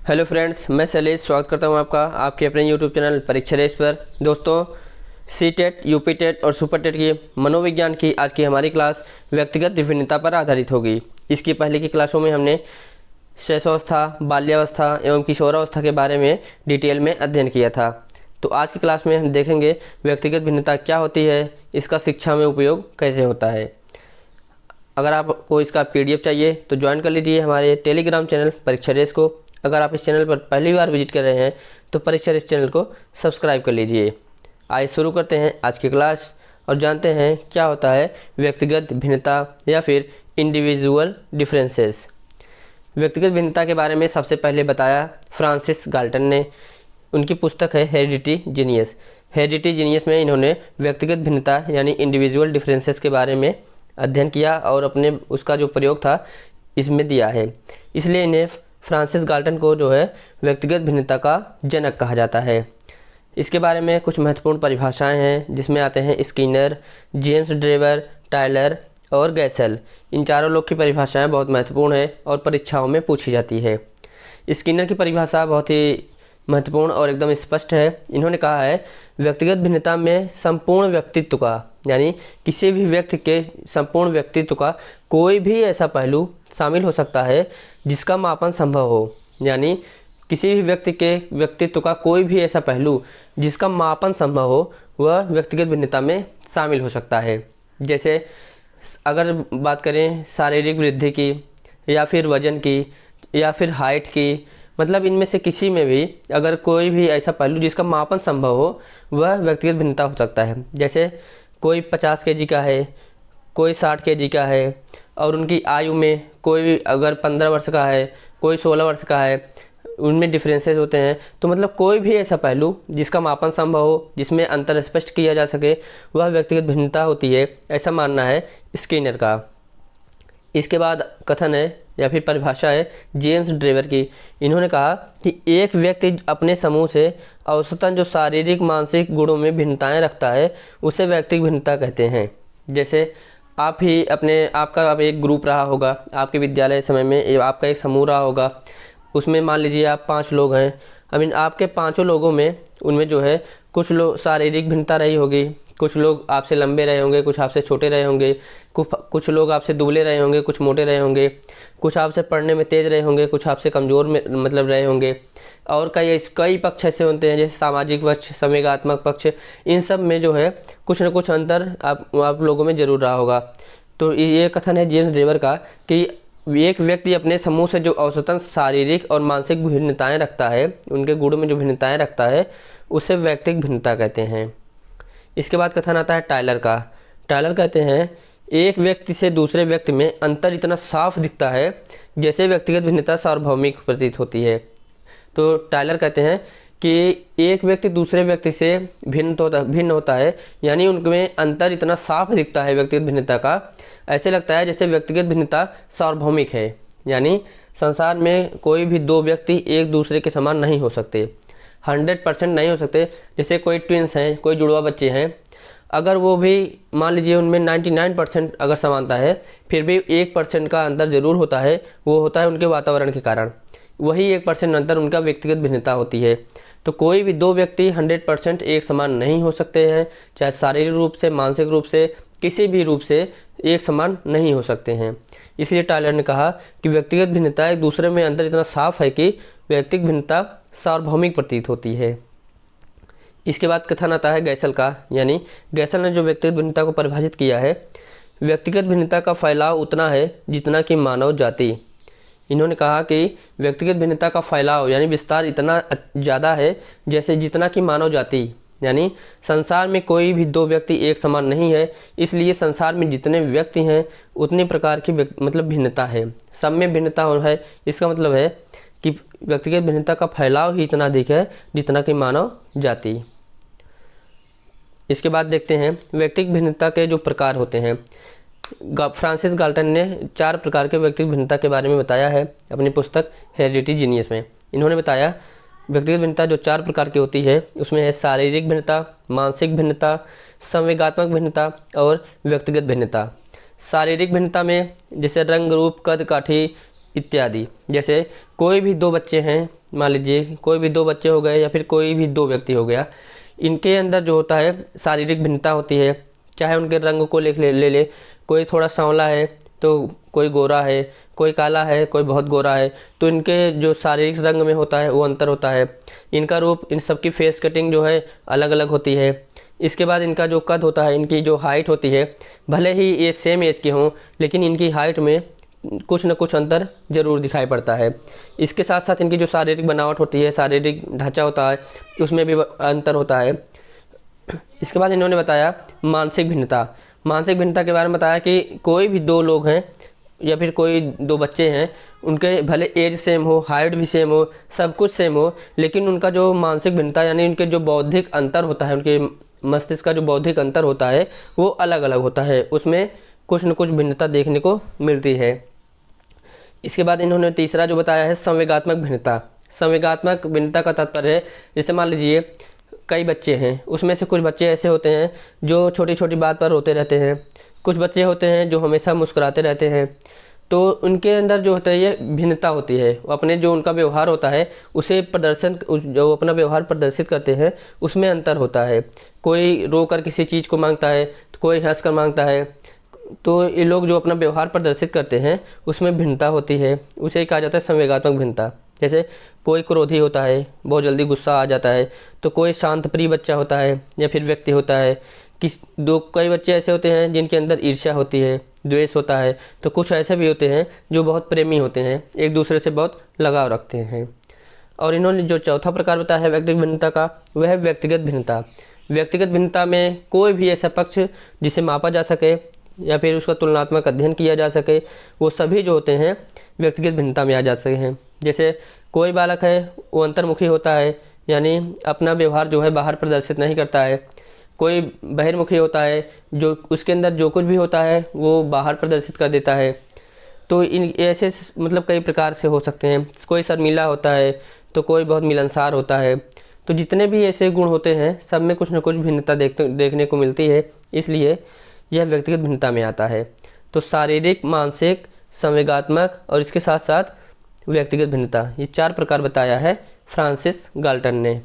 Hello friends, मैं शैलेश स्वागत करता हूं आपका आपके अपने यूट्यूब चैनल परीक्षा रेस पर। दोस्तों, सी टेट, यूपी टेट और सुपर टेट की मनोविज्ञान की आज की हमारी क्लास व्यक्तिगत विभिन्नता पर आधारित होगी। इसकी पहले की क्लासों में हमने शैशवावस्था, बाल्यावस्था एवं किशोरावस्था के बारे में डिटेल में अध्ययन किया था। तो आज की क्लास में हम देखेंगे व्यक्तिगत भिन्नता क्या होती है, इसका शिक्षा में उपयोग कैसे होता है। अगर आपको इसका पीडीएफ चाहिए तो ज्वाइन कर लीजिए हमारे टेलीग्राम चैनल परीक्षा रेस को। अगर आप इस चैनल पर पहली बार विजिट कर रहे हैं तो परीक्षा रेस चैनल को सब्सक्राइब कर लीजिए। आइए शुरू करते हैं आज की क्लास और जानते हैं क्या होता है व्यक्तिगत भिन्नता या फिर इंडिविजुअल डिफरेंसेस। व्यक्तिगत भिन्नता के बारे में सबसे पहले बताया फ्रांसिस गाल्टन ने। उनकी पुस्तक है हेरिडिटी जीनियस। हेरिडिटी जीनियस में इन्होंने व्यक्तिगत भिन्नता यानी इंडिविजुअल डिफरेंसेस के बारे में अध्ययन किया और अपने उसका जो प्रयोग था इसमें दिया है। इसलिए इन्हें फ्रांसिस गाल्टन को जो है व्यक्तिगत भिन्नता का जनक कहा जाता है। इसके बारे में कुछ महत्वपूर्ण परिभाषाएं हैं जिसमें आते हैं स्किनर, जेम्स ड्रेवर, टायलर और गैसल। इन चारों लोग की परिभाषाएं बहुत महत्वपूर्ण है और परीक्षाओं में पूछी जाती है। स्किनर की परिभाषा बहुत ही महत्वपूर्ण और एकदम स्पष्ट है। इन्होंने कहा है व्यक्तिगत भिन्नता में संपूर्ण व्यक्तित्व का यानी किसी भी व्यक्ति के संपूर्ण व्यक्तित्व का कोई भी ऐसा पहलू शामिल हो सकता है जिसका मापन संभव हो। यानी किसी भी व्यक्ति के व्यक्तित्व का कोई भी ऐसा पहलू जिसका मापन संभव हो वह व्यक्तिगत भिन्नता में शामिल हो सकता है। जैसे अगर बात करें शारीरिक वृद्धि की या फिर वजन की या फिर हाइट की, मतलब इनमें से किसी में भी अगर कोई भी ऐसा पहलू जिसका मापन संभव हो वह व्यक्तिगत भिन्नता हो सकता है। जैसे कोई 50 केजी का है, कोई 60 केजी का है और उनकी आयु में कोई अगर 15 वर्ष का है, कोई 16 वर्ष का है, उनमें डिफरेंसेस होते हैं। तो मतलब कोई भी ऐसा पहलू जिसका मापन संभव हो, जिसमें अंतर स्पष्ट किया जा सके, वह व्यक्तिगत भिन्नता होती है, ऐसा मानना है स्किनर का। इसके बाद कथन है या फिर परिभाषा है जेम्स ड्रेवर की। इन्होंने कहा कि एक व्यक्ति अपने समूह से औसतन जो शारीरिक मानसिक गुणों में भिन्नताएं रखता है उसे व्यक्तिगत भिन्नता कहते हैं। जैसे आप ही आपका अब एक ग्रुप रहा होगा, आपके विद्यालय समय में आपका एक समूह रहा होगा, उसमें मान लीजिए आप 5 लोग हैं। आई मीन आपके 5 लोगों में उनमें जो है कुछ लोग शारीरिक भिन्नता रही होगी, कुछ लोग आपसे लंबे रहे होंगे, कुछ आपसे छोटे रहे होंगे, कुछ लोग आपसे दुबले रहे होंगे, कुछ मोटे रहे होंगे, कुछ आपसे पढ़ने में तेज़ रहे होंगे, कुछ आपसे कमज़ोर में मतलब रहे होंगे। और कई पक्ष ऐसे होते हैं जैसे सामाजिक पक्ष, संवेगात्मक पक्ष। इन सब में जो है कुछ न कुछ अंतर आप लोगों में ज़रूर रहा होगा। तो ये कथन है जेम्स ड्रेवर का कि एक व्यक्ति अपने समूह से जो औसतन शारीरिक और मानसिक भिन्नताएं रखता है, उनके गुणों में जो भिन्नताएं रखता है, उसे व्यक्तिगत भिन्नता कहते हैं। इसके बाद कथन आता है टायलर का। टायलर कहते हैं एक व्यक्ति से दूसरे व्यक्ति में अंतर इतना साफ दिखता है जैसे व्यक्तिगत भिन्नता सार्वभौमिक प्रतीत होती है। तो टायलर कहते हैं कि एक व्यक्ति दूसरे व्यक्ति से भिन्न होता है, यानी उनमें अंतर इतना साफ दिखता है व्यक्तिगत भिन्नता का, ऐसे लगता है जैसे व्यक्तिगत भिन्नता सार्वभौमिक है। यानी संसार में कोई भी 2 व्यक्ति एक दूसरे के समान नहीं हो सकते, 100% नहीं हो सकते। जैसे कोई ट्विंस हैं, कोई जुड़वा बच्चे हैं, अगर वो भी मान लीजिए उनमें 99% अगर समानता है, फिर भी 1% का अंतर जरूर होता है। वो होता है उनके वातावरण के कारण। वही 1% अंतर उनका व्यक्तिगत भिन्नता होती है। तो कोई भी 2 व्यक्ति 100% एक समान नहीं हो सकते हैं, चाहे शारीरिक रूप से, मानसिक रूप से, किसी भी रूप से एक समान नहीं हो सकते हैं। इसलिए टायलर ने कहा कि व्यक्तिगत भिन्नता एक दूसरे में अंतर इतना साफ है कि व्यक्तिगत भिन्नता सार्वभौमिक प्रतीत होती है। इसके बाद कथन आता है गैसल का। यानी गैसल ने जो व्यक्तिगत भिन्नता को परिभाषित किया है, व्यक्तिगत भिन्नता का फैलाव उतना है जितना कि मानव जाति। इन्होंने कहा कि व्यक्तिगत भिन्नता का फैलाव यानी विस्तार इतना ज़्यादा है जैसे जितना कि मानव जाति। यानी संसार में कोई भी 2 व्यक्ति एक समान नहीं है, इसलिए संसार में जितने व्यक्ति हैं उतने प्रकार की मतलब भिन्नता है, सब में भिन्नता है। इसका मतलब है कि व्यक्तिगत भिन्नता का फैलाव ही इतना अधिक है जितना कि मानव जाति। इसके बाद देखते हैं व्यक्तिगत भिन्नता के जो प्रकार होते हैं। फ्रांसिस गाल्टन ने 4 प्रकार के व्यक्तिगत भिन्नता के बारे में बताया है अपनी पुस्तक हेरिडिटी जीनियस में। इन्होंने बताया व्यक्तिगत भिन्नता जो 4 प्रकार की होती है उसमें है शारीरिक भिन्नता, मानसिक भिन्नता, संवेगात्मक भिन्नता और व्यक्तिगत भिन्नता। शारीरिक भिन्नता में जैसे रंग, रूप, कद, काठी इत्यादि। जैसे कोई भी 2 बच्चे हैं मान लीजिए कोई भी दो बच्चे हो गए या फिर कोई भी दो व्यक्ति हो गया, इनके अंदर जो होता है शारीरिक भिन्नता होती है। चाहे उनके रंग को ले ले, कोई थोड़ा सांवला है तो कोई गोरा है, कोई काला है, कोई बहुत गोरा है, तो इनके जो शारीरिक रंग में होता है वो अंतर होता है। इनका रूप, इन सब की फेस कटिंग जो है अलग अलग होती है। इसके बाद इनका जो कद होता है, इनकी जो हाइट होती है, भले ही ये सेम एज के हों लेकिन इनकी हाइट में कुछ न कुछ अंतर जरूर दिखाई पड़ता है। इसके साथ साथ इनकी जो शारीरिक बनावट होती है, शारीरिक ढांचा होता है, उसमें भी अंतर होता है। इसके बाद इन्होंने बताया मानसिक भिन्नता। मानसिक भिन्नता के बारे में बताया कि कोई भी दो लोग हैं या फिर कोई दो बच्चे हैं, उनके भले एज सेम हो, हाइट भी सेम हो, सब कुछ सेम हो, लेकिन उनका जो मानसिक भिन्नता यानी उनके जो बौद्धिक अंतर होता है, उनके मस्तिष्क का जो बौद्धिक अंतर होता है वो अलग अलग होता है, उसमें कुछ न कुछ भिन्नता देखने को मिलती है। इसके बाद इन्होंने तीसरा जो बताया है संवेगात्मक भिन्नता। संवेगात्मक भिन्नता का तात्पर्य है, जैसे मान लीजिए कई बच्चे हैं, उसमें से कुछ बच्चे ऐसे होते हैं जो छोटी छोटी बात पर रोते रहते हैं, कुछ बच्चे होते हैं जो हमेशा मुस्कुराते रहते हैं। तो उनके अंदर जो होता है ये भिन्नता होती है, अपने जो उनका व्यवहार होता है उसे प्रदर्शन, जो अपना व्यवहार प्रदर्शित करते हैं उसमें अंतर होता है। कोई रो कर किसी चीज़ को मांगता है तो कोई हंस कर मांगता है, तो ये लोग जो अपना व्यवहार प्रदर्शित करते हैं उसमें भिन्नता होती है, उसे कहा जाता है संवेगात्मक भिन्नता। जैसे कोई क्रोधी होता है, बहुत जल्दी गुस्सा आ जाता है, तो कोई शांत प्रिय बच्चा होता है या फिर व्यक्ति होता है। कई बच्चे ऐसे होते हैं जिनके अंदर ईर्ष्या होती है, द्वेष होता है, तो कुछ ऐसे भी होते हैं जो बहुत प्रेमी होते हैं, एक दूसरे से बहुत लगाव रखते हैं। और इन्होंने जो चौथा प्रकार बताया है व्यक्तिगत भिन्नता का, वह है व्यक्तिगत भिन्नता। व्यक्तिगत भिन्नता में कोई भी ऐसा पक्ष जिसे मापा जा सके या फिर उसका तुलनात्मक अध्ययन किया जा सके, वो सभी जो होते हैं व्यक्तिगत भिन्नता में आ जाते हैं। जैसे कोई बालक है वो अंतर्मुखी होता है, यानी अपना व्यवहार जो है बाहर प्रदर्शित नहीं करता है। कोई बहिर्मुखी होता है, जो उसके अंदर जो कुछ भी होता है वो बाहर प्रदर्शित कर देता है। तो इन ऐसे मतलब कई प्रकार से हो सकते हैं। कोई शर्मीला होता है तो कोई बहुत मिलनसार होता है। तो जितने भी ऐसे गुण होते हैं सब में कुछ न कुछ भिन्नता देखने को मिलती है, इसलिए यह व्यक्तिगत भिन्नता में आता है। तो शारीरिक, मानसिक, संवेगात्मक और इसके साथ साथ व्यक्तिगत भिन्नता, ये चार प्रकार बताया है फ्रांसिस गाल्टन ने।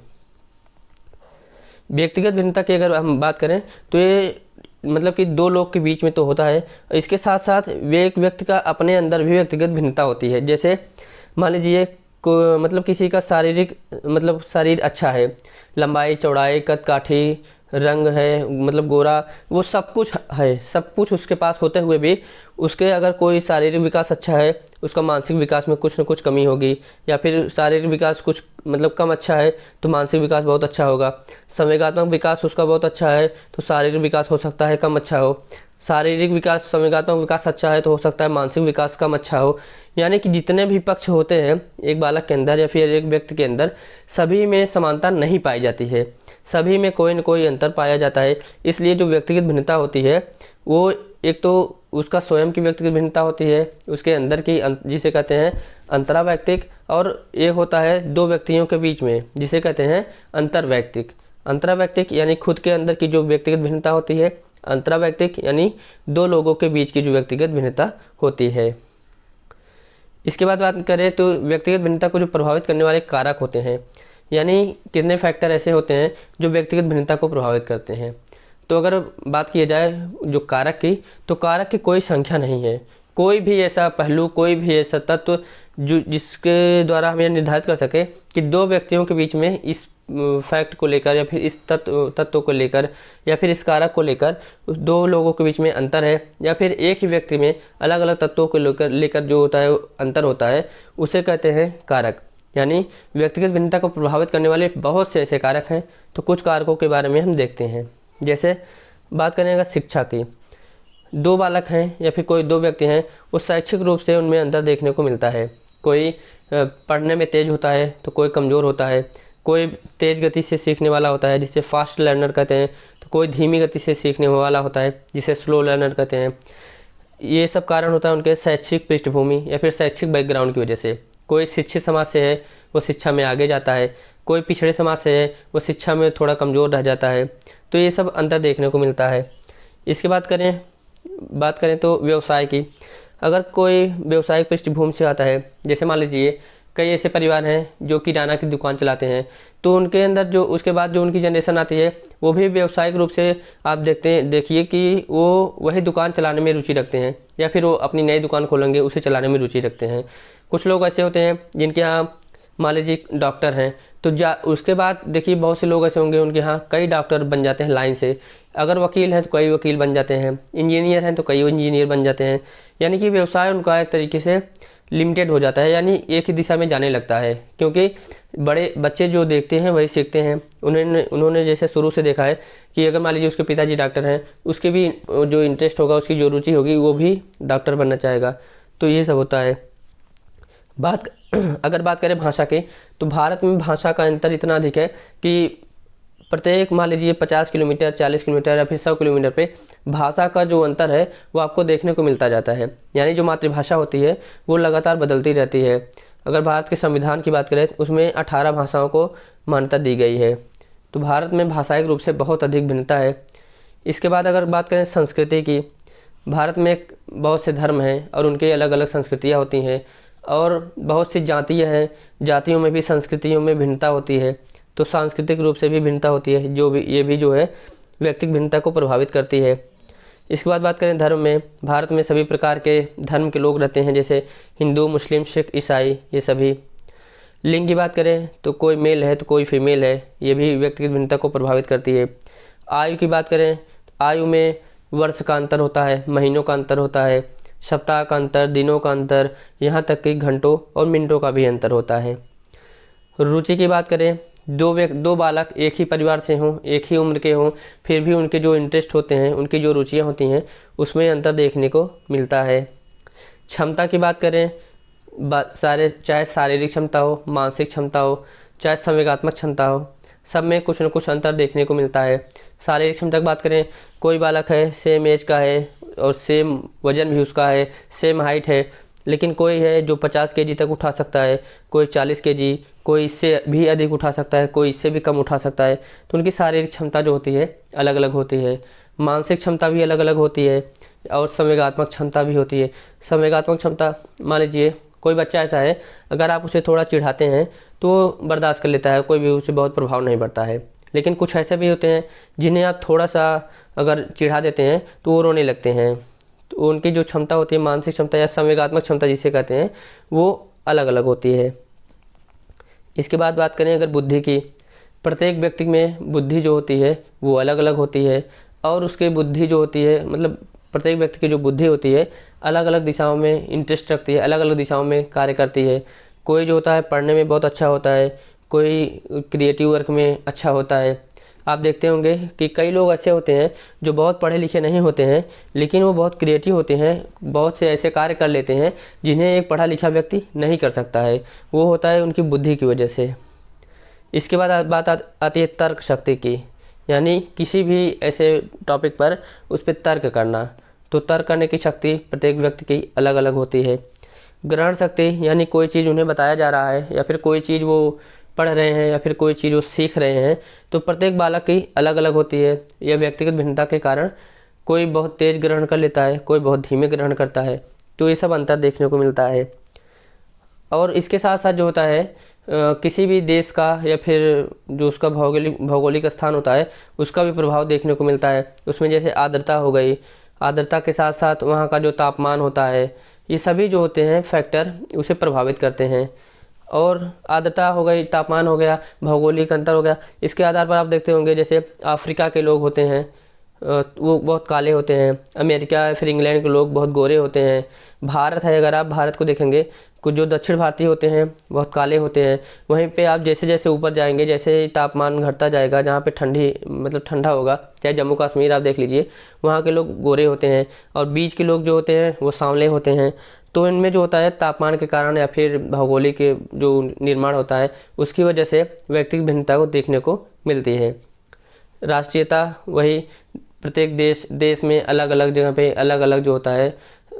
व्यक्तिगत भिन्नता की अगर हम बात करें तो ये मतलब कि दो लोग के बीच में तो होता है, इसके साथ साथ एक व्यक्ति का अपने अंदर भी व्यक्तिगत भिन्नता होती है। जैसे मान लीजिए को मतलब किसी का शारीरिक मतलब शरीर अच्छा है, लंबाई चौड़ाई कद काठी रंग है, मतलब गोरा, वो सब कुछ है, सब कुछ उसके पास होते हुए भी उसके अगर कोई शारीरिक विकास अच्छा है, उसका मानसिक विकास में कुछ न कुछ कमी होगी, या फिर शारीरिक विकास कुछ मतलब कम अच्छा है तो मानसिक विकास बहुत अच्छा होगा। संवेगात्मक विकास उसका बहुत अच्छा है तो शारीरिक विकास हो सकता है कम अच्छा हो। शारीरिक विकास, संवेगात्मक विकास अच्छा है तो हो सकता है मानसिक विकास कम अच्छा हो। यानी कि जितने भी पक्ष होते हैं एक बालक के अंदर या फिर एक व्यक्ति के अंदर, सभी में समानता नहीं पाई जाती है, सभी में कोई न कोई अंतर पाया जाता है। इसलिए जो व्यक्तिगत भिन्नता होती है वो एक तो उसका स्वयं की व्यक्तिगत भिन्नता होती है, उसके अंदर की जिसे कहते हैं अंतरावैयक्तिक, और एक होता है दो व्यक्तियों के बीच में जिसे कहते हैं अंतर्वैयक्तिक। अंतरावैयक्तिक यानी खुद के अंदर की जो व्यक्तिगत भिन्नता होती है, अंतरावैयक्तिक यानी दो लोगों के बीच की जो व्यक्तिगत भिन्नता होती है। इसके बाद बात करें तो व्यक्तिगत भिन्नता को जो प्रभावित करने वाले कारक होते हैं, यानी कितने फैक्टर ऐसे होते हैं जो व्यक्तिगत भिन्नता को प्रभावित करते हैं। तो अगर बात की जाए जो कारक की, तो कारक की कोई संख्या नहीं है, कोई भी ऐसा पहलू, कोई भी ऐसा तत्व जो जिसके द्वारा हम यह निर्धारित कर सके कि दो व्यक्तियों के बीच में इस फैक्ट को लेकर या फिर इस तत्व को लेकर या फिर इस कारक को लेकर दो लोगों के बीच में अंतर है, या फिर एक ही व्यक्ति में अलग अलग तत्वों को लेकर जो होता है अंतर होता है, उसे कहते हैं कारक। यानी व्यक्तिगत भिन्नता को प्रभावित करने वाले बहुत से ऐसे कारक हैं। तो कुछ कारकों के बारे में हम देखते हैं। जैसे बात करें अगर शिक्षा की, दो बालक हैं या फिर कोई दो व्यक्ति हैं, वो शैक्षिक रूप से उनमें अंतर देखने को मिलता है। कोई पढ़ने में तेज होता है तो कोई कमज़ोर होता है, कोई तेज़ गति से सीखने वाला होता है जिसे फास्ट लर्नर कहते हैं, तो कोई धीमी गति से सीखने वाला होता है जिसे स्लो लर्नर कहते हैं। ये सब कारण होता है उनके शैक्षिक पृष्ठभूमि या फिर शैक्षिक बैकग्राउंड की वजह से। कोई शिक्षित समाज से है वो शिक्षा में आगे जाता है, कोई पिछड़े समाज से है वो शिक्षा में थोड़ा कमज़ोर रह जाता है। तो ये सब अंतर देखने को मिलता है। इसके बात करें तो व्यवसाय की, अगर कोई व्यवसायिक पृष्ठभूमि से आता है, जैसे मान लीजिए कई ऐसे परिवार हैं जो किराना की दुकान चलाते हैं, तो उनके अंदर जो उसके बाद जो उनकी जनरेशन आती है वो भी व्यावसायिक रूप से आप देखिए कि वो वही दुकान चलाने में रुचि रखते हैं, या फिर वो अपनी नई दुकान खोलेंगे उसे चलाने में रुचि रखते हैं। कुछ लोग ऐसे होते हैं जिनके यहाँ मान लीजिए डॉक्टर हैं, तो उसके बाद देखिए बहुत से लोग ऐसे होंगे उनके यहाँ कई डॉक्टर बन जाते हैं लाइन से। अगर वकील हैं तो कई वकील बन जाते हैं, इंजीनियर हैं तो कई इंजीनियर बन जाते हैं। यानी कि व्यवसाय उनका एक तरीके से लिमिटेड हो जाता है, यानी एक ही दिशा में जाने लगता है, क्योंकि बड़े बच्चे जो देखते हैं वही सीखते हैं। उन्होंने जैसे शुरू से देखा है कि अगर मान लीजिए उसके पिताजी डॉक्टर हैं, उसके भी जो इंटरेस्ट होगा, उसकी जो रुचि होगी, वो भी डॉक्टर बनना चाहेगा। तो ये सब होता है। अगर बात करें भाषा की, तो भारत में भाषा का अंतर इतना अधिक है कि प्रत्येक मान लीजिए 50 किलोमीटर, 40 किलोमीटर या फिर 100 किलोमीटर पे भाषा का जो अंतर है वो आपको देखने को मिलता जाता है। यानी जो मातृभाषा होती है वो लगातार बदलती रहती है। अगर भारत के संविधान की बात करें तो उसमें 18 भाषाओं को मान्यता दी गई है। तो भारत में भाषाई रूप से बहुत अधिक भिन्नता है। इसके बाद अगर बात करें संस्कृति की, भारत में बहुत से धर्म हैं और उनकी अलग अलग संस्कृतियाँ होती हैं, और बहुत सी जातियाँ हैं, जातियों में भी संस्कृतियों में भिन्नता होती है। तो सांस्कृतिक रूप से भी भिन्नता होती है, ये भी जो है व्यक्तिगत भिन्नता को प्रभावित करती है। इसके बाद बात करें धर्म में, भारत में सभी प्रकार के धर्म के लोग रहते हैं, जैसे हिंदू, मुस्लिम, सिख, ईसाई, ये सभी। लिंग की बात करें तो कोई मेल है तो कोई फीमेल है, ये भी व्यक्तिगत भिन्नता को प्रभावित करती है। आयु की बात करें, आयु में वर्ष का अंतर होता है, महीनों का अंतर होता है, सप्ताह का अंतर, दिनों का अंतर, यहाँ तक कि घंटों और मिनटों का भी अंतर होता है। रुचि की बात करें, दो बालक एक ही परिवार से हों, एक ही उम्र के हों, फिर भी उनके जो इंटरेस्ट होते हैं, उनकी जो रुचियाँ होती हैं, उसमें अंतर देखने को मिलता है। क्षमता की बात करें, चाहे शारीरिक क्षमता हो, मानसिक क्षमता हो, चाहे संवेगात्मक क्षमता हो, सब में कुछ न कुछ अंतर देखने को मिलता है। शारीरिक क्षमता की बात करें, कोई बालक है सेम एज का है और सेम वजन भी उसका है, सेम हाइट है, लेकिन कोई है जो 50 केजी तक उठा सकता है, कोई 40 केजी, कोई इससे भी अधिक उठा सकता है, कोई इससे भी कम उठा सकता है। तो उनकी शारीरिक क्षमता जो होती है अलग अलग होती है। मानसिक क्षमता भी अलग अलग होती है और संवेगात्मक क्षमता भी होती है। संवेगात्मक क्षमता, मान लीजिए कोई बच्चा ऐसा है, अगर आप उसे थोड़ा चिढ़ाते हैं तो बर्दाश्त कर लेता है, कोई भी उसे बहुत प्रभाव नहीं पड़ता है। लेकिन कुछ ऐसे भी होते हैं जिन्हें आप थोड़ा सा अगर चिढ़ा देते हैं तो वो रोने लगते हैं। तो उनकी जो क्षमता होती है, मानसिक क्षमता या संवेगात्मक क्षमता जिसे कहते हैं, वो अलग अलग होती है। इसके बाद बात करें अगर बुद्धि की, प्रत्येक व्यक्ति में बुद्धि जो होती है वो अलग अलग होती है, और उसकी बुद्धि जो होती है, मतलब प्रत्येक व्यक्ति की जो बुद्धि होती है अलग अलग दिशाओं में इंटरेस्ट रखती है, अलग अलग दिशाओं में कार्य करती है। कोई जो होता है पढ़ने में बहुत अच्छा होता है, कोई क्रिएटिव वर्क में अच्छा होता है। आप देखते होंगे कि कई लोग ऐसे होते हैं जो बहुत पढ़े लिखे नहीं होते हैं, लेकिन वो बहुत क्रिएटिव होते हैं, बहुत से ऐसे कार्य कर लेते हैं जिन्हें एक पढ़ा लिखा व्यक्ति नहीं कर सकता है। वो होता है उनकी बुद्धि की वजह से। इसके बाद बात आती है तर्क शक्ति की, यानी किसी भी ऐसे टॉपिक पर उस पर तर्क करना। तो तर्क करने की शक्ति प्रत्येक व्यक्ति की अलग अलग होती है। ग्रहण शक्ति, यानी कोई चीज़ उन्हें बताया जा रहा है या फिर कोई चीज़ वो पढ़ रहे हैं या फिर कोई चीज़ वो सीख रहे हैं, तो प्रत्येक बालक की अलग अलग होती है। यह व्यक्तिगत भिन्नता के कारण कोई बहुत तेज़ ग्रहण कर लेता है, कोई बहुत धीमे ग्रहण करता है। तो ये सब अंतर देखने को मिलता है। और इसके साथ साथ जो होता है किसी भी देश का या फिर जो उसका भौगोलिक स्थान होता है उसका भी प्रभाव देखने को मिलता है। उसमें जैसे आर्द्रता हो गई, आर्द्रता के साथ साथ वहाँ का जो तापमान होता है, ये सभी जो होते हैं फैक्टर उसे प्रभावित करते हैं। और आर्द्रता हो गई, तापमान हो गया, भौगोलिक अंतर हो गया, इसके आधार पर आप देखते होंगे जैसे अफ्रीका के लोग होते हैं वो बहुत काले होते हैं, अमेरिका या फिर इंग्लैंड के लोग बहुत गोरे होते हैं। भारत है, अगर आप भारत को देखेंगे, कुछ जो दक्षिण भारतीय होते हैं बहुत काले होते हैं। वहीं पे आप जैसे जैसे ऊपर जाएंगे, जैसे तापमान घटता जाएगा, जहाँ पे ठंडा होगा, चाहे जम्मू कश्मीर आप देख लीजिए, वहाँ के लोग गोरे होते हैं और बीच के लोग जो होते हैं वो सांवले होते हैं। तो इनमें जो होता है तापमान के कारण या फिर भौगोलिक जो निर्माण होता है उसकी वजह से व्यक्तिगत भिन्नता को देखने को मिलती है। राष्ट्रीयता, वही प्रत्येक देश में अलग अलग जगह पे अलग अलग जो होता है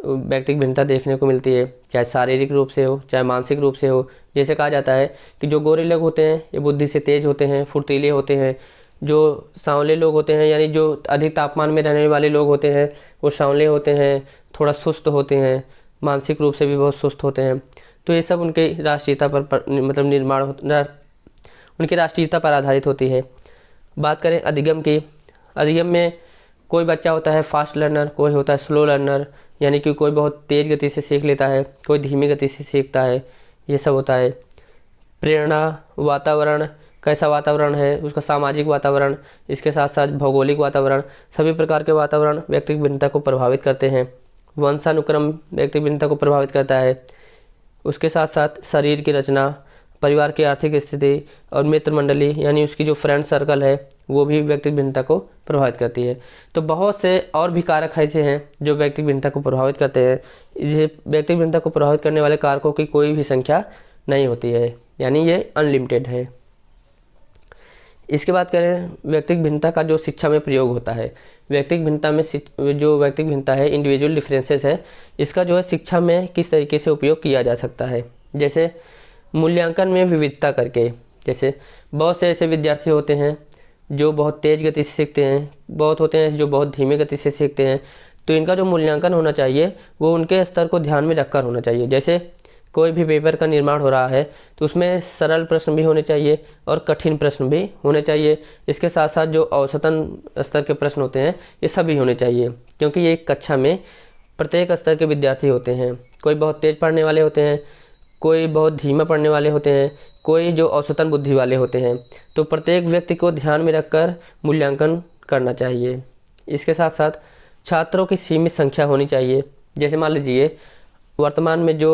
व्यक्तिगत भिन्नता देखने को मिलती है, चाहे शारीरिक रूप से हो चाहे मानसिक रूप से हो। जैसे कहा जाता है कि जो गोरे लोग होते हैं ये बुद्धि से तेज होते हैं, फुर्तीले होते हैं। जो सांवले लोग होते हैं, यानी जो अधिक तापमान में रहने वाले लोग होते हैं, वो सांवले होते हैं, थोड़ा सुस्त होते हैं, मानसिक रूप से भी बहुत सुस्त होते हैं। तो ये सब उनके राष्ट्रीयता मतलब उनकी राष्ट्रीयता पर आधारित होती है। बात करें अधिगम की, अधिगम में कोई बच्चा होता है फास्ट लर्नर, कोई होता है स्लो लर्नर, यानी कि कोई बहुत तेज़ गति से सीख लेता है, कोई धीमी गति से सीखता है, ये सब होता है। प्रेरणा, वातावरण, कैसा वातावरण है, उसका सामाजिक वातावरण, इसके साथ साथ भौगोलिक वातावरण, सभी प्रकार के वातावरण व्यक्तिगत भिन्नता को प्रभावित करते हैं। वंशानुक्रम व्यक्तिगत भिन्नता को प्रभावित करता है। उसके साथ साथ शरीर की रचना, परिवार की आर्थिक स्थिति और मित्र मंडली, यानी उसकी जो फ्रेंड सर्कल है वो भी व्यक्तिगत भिन्नता को प्रभावित करती है। तो बहुत से और भी कारक ऐसे हैं जो व्यक्तिगत भिन्नता को प्रभावित करते हैं। ये व्यक्तिगत भिन्नता को प्रभावित करने वाले कारकों की कोई भी संख्या नहीं होती है, यानी ये अनलिमिटेड है। इसके बाद करें व्यक्तिगत भिन्नता का जो शिक्षा में प्रयोग होता है। व्यक्तिगत भिन्नता में जो व्यक्तिगत भिन्नता है, इंडिविजुअल डिफरेंसेस है, इसका जो है शिक्षा में किस तरीके से उपयोग किया जा सकता है। जैसे मूल्यांकन में विविधता करके, जैसे बहुत से ऐसे विद्यार्थी होते हैं जो बहुत तेज़ गति से सीखते हैं, बहुत होते हैं जो बहुत धीमे गति से सीखते हैं। तो इनका जो मूल्यांकन होना चाहिए वो उनके स्तर को ध्यान में रखकर होना चाहिए। जैसे कोई भी पेपर का निर्माण हो रहा है तो उसमें सरल प्रश्न भी होने चाहिए और कठिन प्रश्न भी होने चाहिए। इसके साथ साथ जो औसतन स्तर के प्रश्न होते हैं ये सभी होने चाहिए, क्योंकि ये एक कक्षा में प्रत्येक स्तर के विद्यार्थी होते हैं। कोई बहुत तेज़ पढ़ने वाले होते हैं, कोई बहुत धीमा पढ़ने वाले होते हैं, कोई जो औसतन बुद्धि वाले होते हैं। तो प्रत्येक व्यक्ति को ध्यान में रखकर मूल्यांकन करना चाहिए। इसके साथ साथ छात्रों की सीमित संख्या होनी चाहिए। जैसे मान लीजिए वर्तमान में जो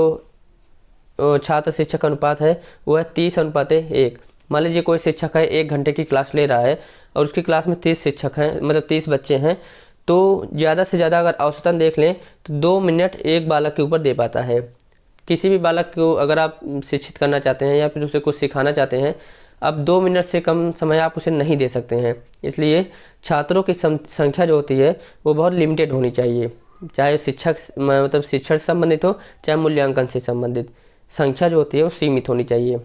छात्र शिक्षक अनुपात है वो है 30:1। मान लीजिए कोई शिक्षक है 1 घंटे की क्लास ले रहा है और उसकी क्लास में 30 शिक्षक हैं, मतलब 30 बच्चे हैं। तो ज़्यादा से ज़्यादा अगर औसतन देख लें तो 2 मिनट एक बालक के ऊपर दे पाता है। किसी भी बालक को अगर आप शिक्षित करना चाहते हैं या फिर उसे कुछ सिखाना चाहते हैं, अब 2 मिनट से कम समय आप उसे नहीं दे सकते हैं। इसलिए छात्रों की संख्या जो होती है वो बहुत लिमिटेड होनी चाहिए, चाहे शिक्षक मतलब शिक्षण से संबंधित हो चाहे मूल्यांकन से संबंधित, संख्या जो होती है वो सीमित होनी चाहिए।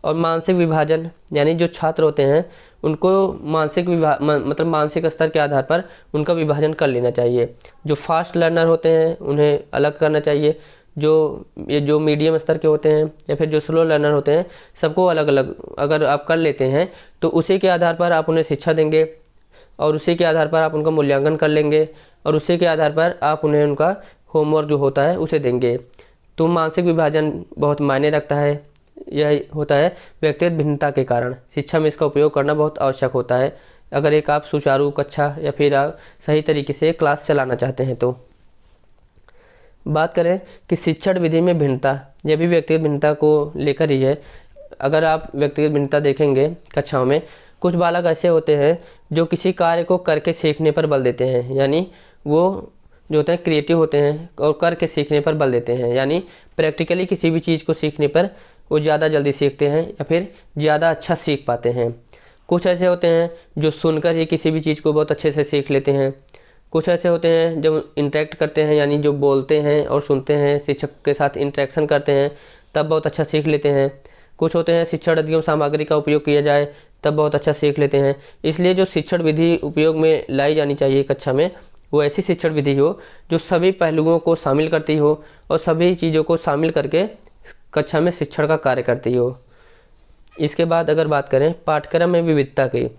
और मानसिक विभाजन, यानी जो छात्र होते हैं उनको मतलब मानसिक स्तर के आधार पर उनका विभाजन कर लेना चाहिए। जो फास्ट लर्नर होते हैं उन्हें अलग करना चाहिए, जो मीडियम स्तर के होते हैं या फिर जो स्लो लर्नर होते हैं सबको अलग अलग अगर आप कर लेते हैं तो उसी के आधार पर आप उन्हें शिक्षा देंगे और उसी के आधार पर आप उनका मूल्यांकन कर लेंगे और उसी के आधार पर आप उन्हें उनका होमवर्क जो होता है उसे देंगे। तो मानसिक विभाजन बहुत मायने रखता है। यह होता है व्यक्तिगत भिन्नता के कारण शिक्षा में इसका उपयोग करना बहुत आवश्यक होता है, अगर एक आप सुचारू कक्षा या फिर आप सही तरीके से क्लास चलाना चाहते हैं तो। बात करें कि शिक्षण विधि में भिन्नता, यह भी व्यक्तिगत भिन्नता को लेकर ही है। अगर आप व्यक्तिगत भिन्नता देखेंगे कक्षाओं में, कुछ बालक ऐसे होते हैं जो किसी कार्य को करके सीखने पर बल देते हैं, यानी वो जो होते हैं क्रिएटिव होते हैं और करके सीखने पर बल देते हैं, यानी प्रैक्टिकली किसी भी चीज़ को सीखने पर वो ज़्यादा जल्दी सीखते हैं या फिर ज़्यादा अच्छा सीख पाते हैं। कुछ ऐसे होते हैं जो सुनकर ही किसी भी चीज़ को बहुत अच्छे से सीख लेते हैं। कुछ ऐसे होते हैं जब इंटरेक्ट करते हैं, यानी जो बोलते हैं और सुनते हैं, शिक्षक के साथ इंटरेक्शन करते हैं तब बहुत अच्छा सीख लेते हैं। कुछ होते हैं शिक्षण अधिगम सामग्री का उपयोग किया जाए तब बहुत अच्छा सीख लेते हैं। इसलिए जो शिक्षण विधि उपयोग में लाई जानी चाहिए कक्षा में वो ऐसी शिक्षण विधि हो जो सभी पहलुओं को शामिल करती हो और सभी चीज़ों को शामिल करके कक्षा में शिक्षण का कार्य करती हो। इसके बाद अगर बात करें पाठ्यक्रम में विविधता की,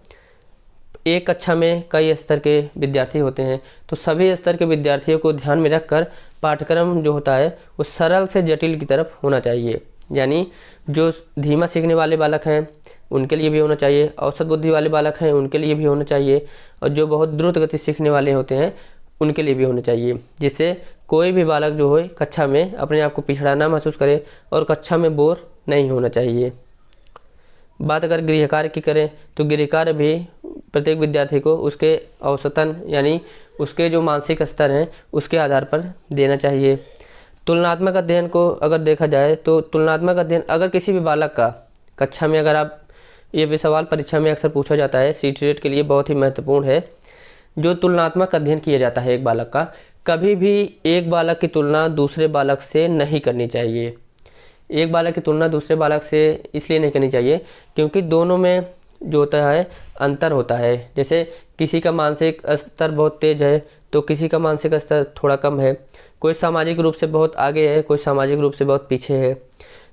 एक कक्षा में कई स्तर के विद्यार्थी होते हैं तो सभी स्तर के विद्यार्थियों को ध्यान में रखकर पाठ्यक्रम जो होता है वो सरल से जटिल की तरफ होना चाहिए। यानी जो धीमा सीखने वाले बालक हैं उनके लिए भी होना चाहिए, औसत बुद्धि वाले बालक हैं उनके लिए भी होना चाहिए और जो बहुत द्रुत गति सीखने वाले होते हैं उनके लिए भी होना चाहिए, जिससे कोई भी बालक जो हो कक्षा में अपने आप को पिछड़ा ना महसूस करे और कक्षा में बोर नहीं होना चाहिए। बात अगर गृह कार्य की करें तो गृह कार्य भी प्रत्येक विद्यार्थी को उसके औसतन यानी उसके जो मानसिक स्तर हैं उसके आधार पर देना चाहिए। तुलनात्मक अध्ययन को अगर देखा जाए तो तुलनात्मक अध्ययन अगर किसी भी बालक का कक्षा में, अगर आप ये भी सवाल परीक्षा में अक्सर पूछा जाता है, सीटेट के लिए बहुत ही महत्वपूर्ण है, जो तुलनात्मक अध्ययन किया जाता है एक बालक का, कभी भी एक बालक की तुलना दूसरे बालक से नहीं करनी चाहिए। एक बालक की तुलना दूसरे बालक से इसलिए नहीं करनी चाहिए क्योंकि दोनों में जो होता है अंतर होता है। जैसे किसी का मानसिक स्तर बहुत तेज है तो किसी का मानसिक स्तर थोड़ा कम है, कोई सामाजिक रूप से बहुत आगे है, कोई सामाजिक रूप से बहुत पीछे है।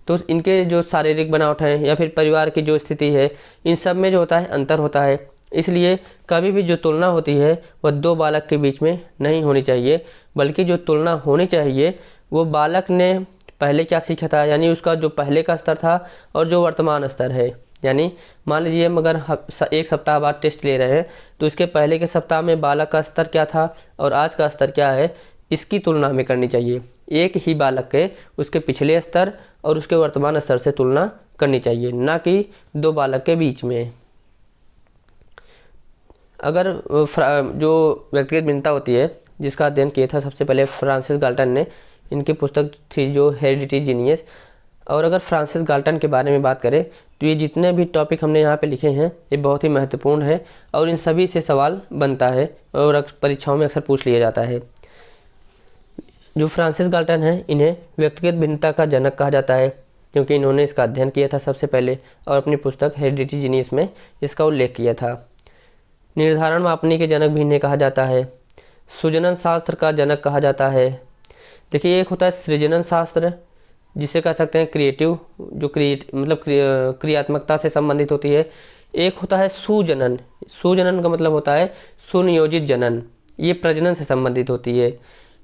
तो इनके जो शारीरिक बनावट है या फिर परिवार की जो स्थिति है, इन सब में जो होता है अंतर होता है। इसलिए कभी भी जो तुलना होती है वह दो बालक के बीच में नहीं होनी चाहिए, बल्कि जो तुलना होनी चाहिए वो बालक ने पहले क्या सीखा था, यानी उसका जो पहले का स्तर था और जो वर्तमान स्तर है। यानी मान लीजिए हम अगर एक सप्ताह बाद टेस्ट ले रहे हैं तो इसके पहले के सप्ताह में बालक का स्तर क्या था और आज का स्तर क्या है, इसकी तुलना हमें करनी चाहिए। एक ही बालक के उसके पिछले स्तर और उसके वर्तमान स्तर से तुलना करनी चाहिए, ना कि दो बालक के बीच में। अगर जो व्यक्तिगत भिन्नता होती है जिसका अध्ययन किया था सबसे पहले फ्रांसिस गाल्टन ने, इनकी पुस्तक थी जो हेरिडिटी जीनियस। और अगर फ्रांसिस गाल्टन के बारे में बात करें तो ये जितने भी टॉपिक हमने यहाँ पे लिखे हैं ये बहुत ही महत्वपूर्ण है और इन सभी से सवाल बनता है और परीक्षाओं में अक्सर पूछ लिया जाता है। जो फ्रांसिस गाल्टन है इन्हें व्यक्तिगत भिन्नता का जनक कहा जाता है, क्योंकि इन्होंने इसका अध्ययन किया था सबसे पहले और अपनी पुस्तक हेरिडिटी जीनियस में इसका उल्लेख किया था। निर्धारण मापनी के जनक भी इन्हें कहा जाता है। सृजनन शास्त्र का जनक कहा जाता है। देखिए, एक होता है सृजनन शास्त्र जिसे कह सकते हैं क्रिएटिव, जो क्रियात्मकता से संबंधित होती है। एक होता है सुजनन। सुजनन का मतलब होता है सुनियोजित जनन, ये प्रजनन से संबंधित होती है।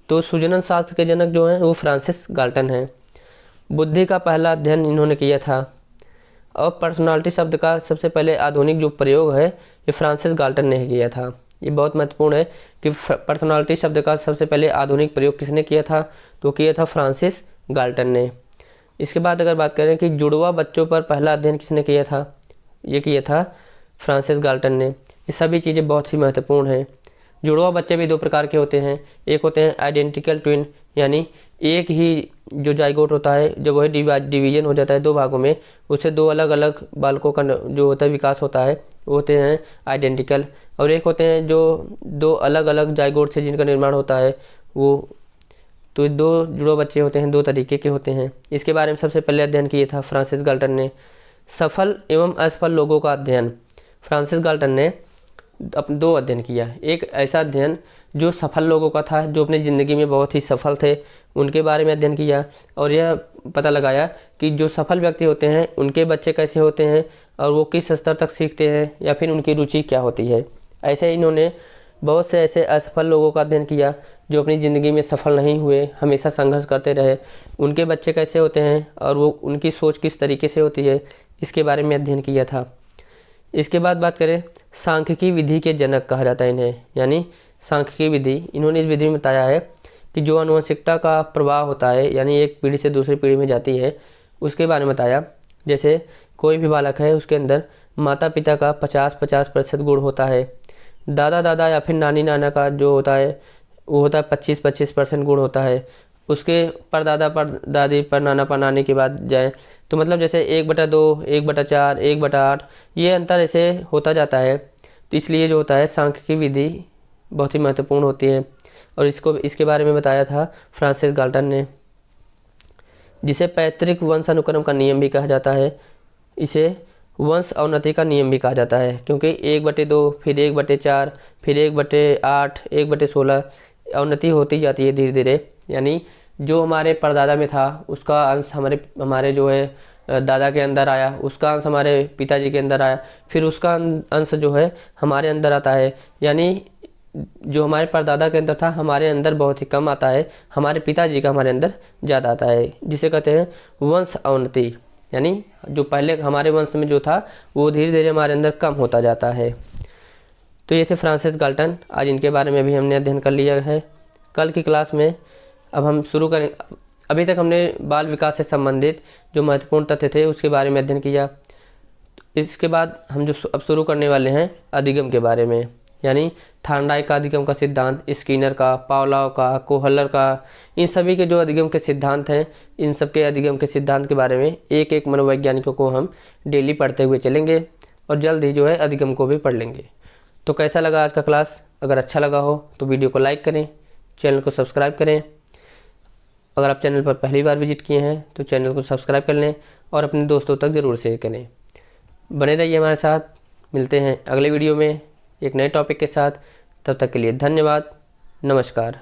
तो सृजनन शास्त्र के जनक जो हैं वो फ्रांसिस गाल्टन हैं। बुद्धि का पहला अध्ययन इन्होंने किया था। और पर्सनालिटी शब्द का सबसे पहले आधुनिक जो प्रयोग है ये फ्रांसिस गाल्टन ने किया था। ये बहुत महत्वपूर्ण है कि पर्सनालिटी शब्द का सबसे पहले आधुनिक प्रयोग किसने किया था, तो किया था फ्रांसिस गाल्टन ने। इसके बाद अगर बात करें कि जुड़वा बच्चों पर पहला अध्ययन किसने किया था, ये किया था फ्रांसिस गाल्टन ने। ये सभी चीज़ें बहुत ही महत्वपूर्ण हैं। जुड़वा बच्चे भी दो प्रकार के होते हैं। एक होते हैं आइडेंटिकल ट्विन, यानी एक ही जो जाइगोट होता है जब वह डिवीजन हो जाता है दो भागों में, उससे दो अलग अलग बालकों का जो होता है विकास होता है, वो होते हैं आइडेंटिकल। और एक होते हैं जो दो अलग अलग जाइगोट से जिनका निर्माण होता है वो। तो दो जुड़वा बच्चे होते हैं, दो तरीके के होते हैं। इसके बारे में सबसे पहले अध्ययन किया था फ्रांसिस गाल्टन ने। सफल एवं असफल लोगों का अध्ययन। फ्रांसिस गाल्टन ने दो अध्ययन किया। एक ऐसा अध्ययन जो सफल लोगों का था, जो अपनी ज़िंदगी में बहुत ही सफल थे, उनके बारे में अध्ययन किया और यह पता लगाया कि जो सफल व्यक्ति होते हैं उनके बच्चे कैसे होते हैं और वो किस स्तर तक सीखते हैं या फिर उनकी रुचि क्या होती है। ऐसे इन्होंने बहुत से ऐसे असफल लोगों का अध्ययन किया जो अपनी ज़िंदगी में सफल नहीं हुए, हमेशा संघर्ष करते रहे। उनके बच्चे कैसे होते हैं और वो उनकी सोच किस तरीके से होती है, इसके बारे में अध्ययन किया था। इसके बाद बात करें, सांख्यिकी विधि के जनक कहा जाता है इन्हें, यानी सांख्यिकी विधि। इन्होंने इस विधि में बताया है कि जो आनुवंशिकता का प्रभाव होता है, यानी एक पीढ़ी से दूसरी पीढ़ी में जाती है, उसके बारे में बताया। जैसे कोई भी बालक है उसके अंदर माता पिता का 50-50% गुण होता है, दादा दादा या फिर नानी नाना का जो होता है वो होता है 25-25% गुण होता है। उसके परदादा पर दादी पर नाना पर नानी के बाद जाए तो मतलब जैसे 1/2, 1/4, 1/8 ये अंतर ऐसे होता जाता है। तो इसलिए जो होता है सांख्यिकी विधि बहुत ही महत्वपूर्ण होती है और इसके बारे में बताया था फ्रांसिस गाल्टन ने, जिसे पैतृक वंश अनुक्रम का नियम भी कहा जाता है। इसे वंश अवनति का नियम भी कहा जाता है, क्योंकि 1/2 फिर 1/4 फिर 1/8 1/16 अवनति होती जाती है धीरे धीरे। यानी जो हमारे परदादा में था उसका अंश हमारे जो है दादा के अंदर आया, उसका अंश हमारे पिताजी के अंदर आया, फिर उसका अंश जो है हमारे अंदर आता है। यानी जो हमारे परदादा के अंदर था हमारे अंदर बहुत ही कम आता है, हमारे पिताजी का हमारे अंदर ज़्यादा आता है, जिसे कहते हैं वंश अवनति। यानी जो पहले हमारे वंश में जो था वो धीरे धीरे हमारे अंदर कम होता जाता है। तो ये थे फ्रांसिस गाल्टन। आज इनके बारे में भी हमने अध्ययन कर लिया है। कल की क्लास में अब हम शुरू करें। अभी तक हमने बाल विकास से संबंधित जो महत्वपूर्ण तथ्य थे उसके बारे में अध्ययन किया। इसके बाद हम जो अब शुरू करने वाले हैं अधिगम के बारे में, यानी थार्नडाइक का अधिगम का सिद्धांत, स्किनर का, पावलोव का, कोहलर का, इन सभी के जो अधिगम के सिद्धांत हैं, इन सब के अधिगम के सिद्धांत के बारे में एक एक मनोवैज्ञानिकों को हम डेली पढ़ते हुए चलेंगे और जल्द ही जो है अधिगम को भी पढ़ लेंगे। तो कैसा लगा आज का क्लास? अगर अच्छा लगा हो तो वीडियो को लाइक करें, चैनल को सब्सक्राइब करें। अगर आप चैनल पर पहली बार विजिट किए हैं तो चैनल को सब्सक्राइब कर लें और अपने दोस्तों तक ज़रूर शेयर करें। बने रहिए हमारे साथ। मिलते हैं अगले वीडियो में एक नए टॉपिक के साथ। तब तक के लिए धन्यवाद। नमस्कार।